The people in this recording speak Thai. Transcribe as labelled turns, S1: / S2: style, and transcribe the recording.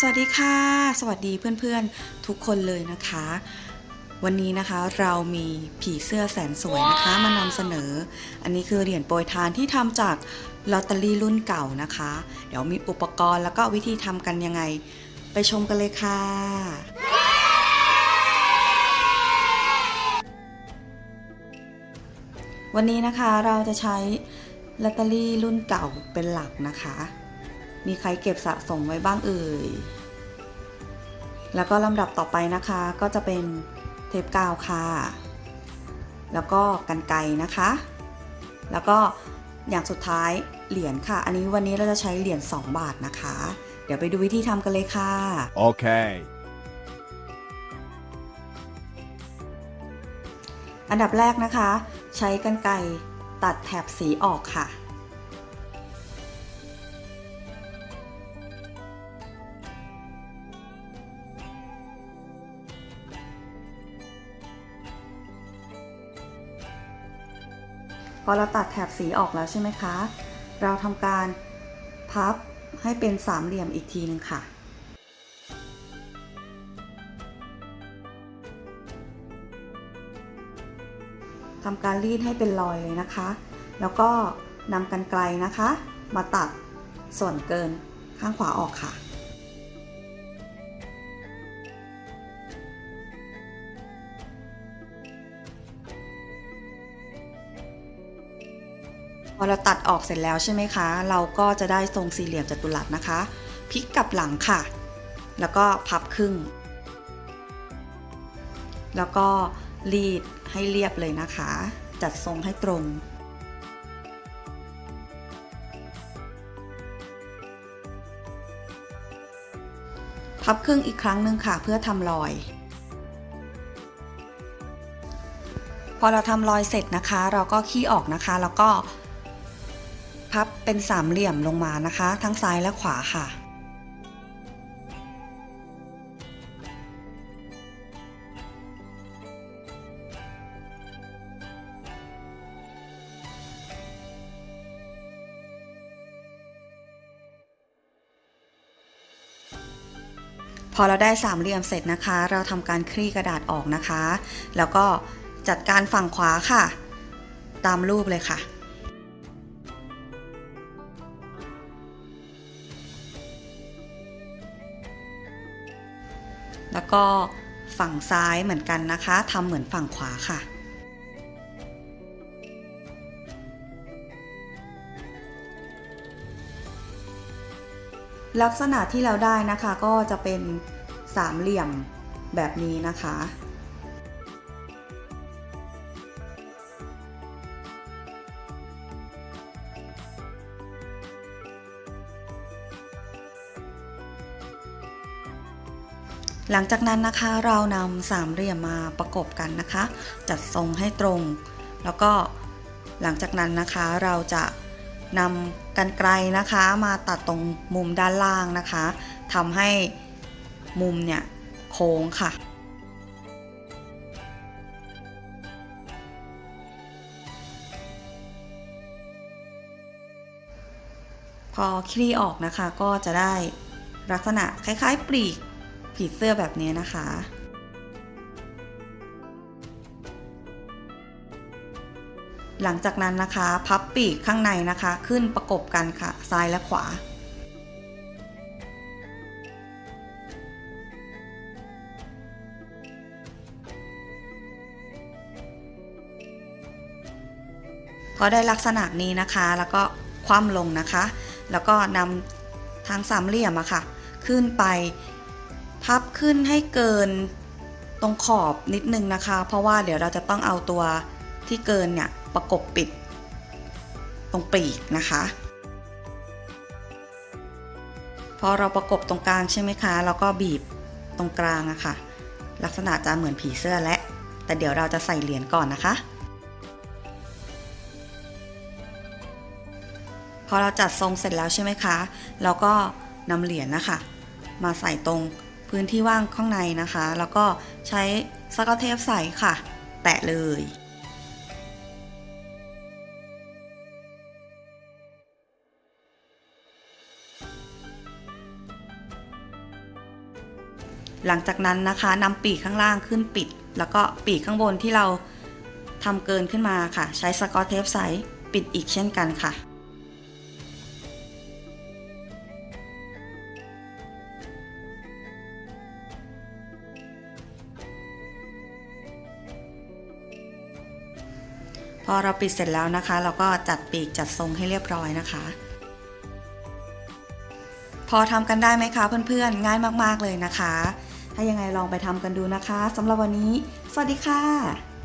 S1: สวัสดีค่ะสวัสดีเพื่อนๆทุกคนเลยนะคะวันนี้นะคะเรามีผีเสื้อแสนสวยนะคะมานำเสนออันนี้คือเหรียญโปรยทานที่ทำจากลอตเตอรี่รุ่นเก่านะคะเดี๋ยวมีอุปกรณ์แล้วก็วิธีทำกันยังไงไปชมกันเลยค่ะวันนี้นะคะเราจะใช้ลอตเตอรี่รุ่นเก่าเป็นหลักนะคะมีใครเก็บสะสมไว้บ้างเอ่ยแล้วก็ลำดับต่อไปนะคะก็จะเป็นเทปกาวค่ะแล้วก็กรรไกรนะคะแล้วก็อย่างสุดท้ายเหรียญค่ะอันนี้วันนี้เราจะใช้เหรียญ2 บาทนะคะเดี๋ยวไปดูวิธีทำกันเลยค่ะ
S2: โอเค
S1: อันดับแรกนะคะใช้กรรไกรตัดแถบสีออกค่ะพอเราตัดแถบสีออกแล้วใช่ไหมคะเราทำการพับให้เป็นสามเหลี่ยมอีกทีนึงค่ะทำการรีดให้เป็นรอยเลยนะคะแล้วก็นำกรรไกรนะคะมาตัดส่วนเกินข้างขวาออกค่ะพอเราตัดออกเสร็จแล้วใช่ไหมคะเราก็จะได้ทรงสี่เหลี่ยมจัตุรัสนะคะพลิกกลับหลังค่ะแล้วก็พับครึ่งแล้วก็รีดให้เรียบเลยนะคะจัดทรงให้ตรงพับครึ่งอีกครั้งหนึ่งค่ะเพื่อทำรอยพอเราทำรอยเสร็จนะคะเราก็ขี้ออกนะคะแล้วก็พับเป็นสามเหลี่ยมลงมานะคะทั้งซ้ายและขวาค่ะพอเราได้สามเหลี่ยมเสร็จนะคะเราทำการคลี่กระดาษออกนะคะแล้วก็จัดการฝั่งขวาค่ะตามรูปเลยค่ะแล้วก็ฝั่งซ้ายเหมือนกันนะคะทำเหมือนฝั่งขวาค่ะลักษณะที่เราได้นะคะก็จะเป็นสามเหลี่ยมแบบนี้นะคะหลังจากนั้นนะคะเรานำสามเหลี่ยมมาประกบกันนะคะจัดทรงให้ตรงแล้วก็หลังจากนั้นนะคะเราจะนำกรรไกรนะคะมาตัดตรงมุมด้านล่างนะคะทำให้มุมเนี่ยโค้งค่ะพอคลี่ออกนะคะก็จะได้ลักษณะคล้ายๆปลีกผีเสื้อแบบนี้นะคะหลังจากนั้นนะคะพับปีกข้างในนะคะขึ้นประกบกันค่ะซ้ายและขวาพอได้ลักษณะนี้นะคะแล้วก็คว่ำลงนะคะแล้วก็นำทางสามเหลี่ยมอะค่ะขึ้นไปพับขึ้นให้เกินตรงขอบนิดนึงนะคะเพราะว่าเดี๋ยวเราจะต้องเอาตัวที่เกินเนี่ยประกบปิดตรงปีกนะคะพอเราประกบตรงกลางใช่ไหมคะแล้วก็บีบตรงกลางอะค่ะลักษณะจะเหมือนผีเสื้อและแต่เดี๋ยวเราจะใส่เหรียญก่อนนะคะพอเราจัดทรงเสร็จแล้วใช่ไหมคะเราก็นำเหรียญนะคะมาใส่ตรงพื้นที่ว่างข้างในนะคะแล้วก็ใช้สกอตเทปใสค่ะแตะเลย หลังจากนั้นนะคะนำปีกข้างล่างขึ้นปิดแล้วก็ปีกข้างบนที่เราทำเกินขึ้นมาค่ะใช้สกอตเทปใสปิดอีกเช่นกันค่ะพอเราปิดเสร็จแล้วนะคะเราก็จัดปีกจัดทรงให้เรียบร้อยนะคะพอทำกันได้ไหมคะเพื่อนๆง่ายมากๆเลยนะคะถ้ายังไงลองไปทำกันดูนะคะสำหรับวันนี้สวัสดีค่ะ